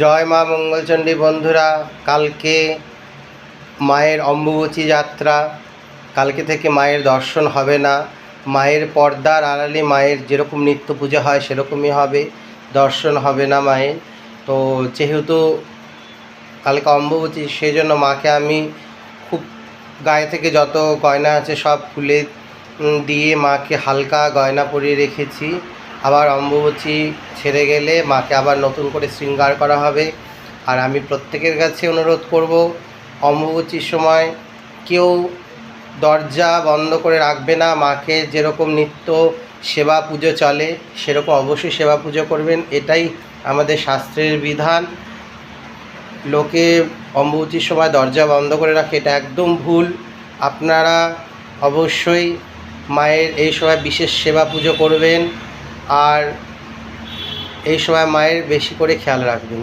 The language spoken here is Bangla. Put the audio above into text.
জয় মা মঙ্গলচণ্ডী বন্ধুরা, কালকে মায়ের অম্বুবাচী যাত্রা। কালকে থেকে মায়ের দর্শন হবে না, মায়ের পর্দার আড়ালে মায়ের যেরকম নিত্য পূজা হয় সেরকমই হবে, দর্শন হবে না মায়ের। তো যেহেতু কালকে অম্বুবাচী, সেই জন্য মাকে আমি খুব গায়ে থেকে যত গয়না আছে সব খুলে দিয়ে মাকে হালকা গয়না পরিয়ে রেখেছি। আবার অম্বুবাচী ছেড়ে গেলে মাকে আবার নতুন করে শৃঙ্গার করা হবে। আর আমি প্রত্যেকের কাছে অনুরোধ করব, অম্বুবাচীর সময় কেউ দরজা বন্ধ করে রাখবে না। মাকে যেরকম নিত্য সেবা পুজো চলে সেরকম অবশ্যই সেবা পুজো করবেন, এটাই আমাদের শাস্ত্রের বিধান। লোকে অম্বুবাচীর সময় দরজা বন্ধ করে রাখে, এটা একদম ভুল। আপনারা অবশ্যই মায়ের এই সময় বিশেষ সেবা পুজো করবেন আর এই সময় মায়ের বেশি করে খেয়াল রাখবেন।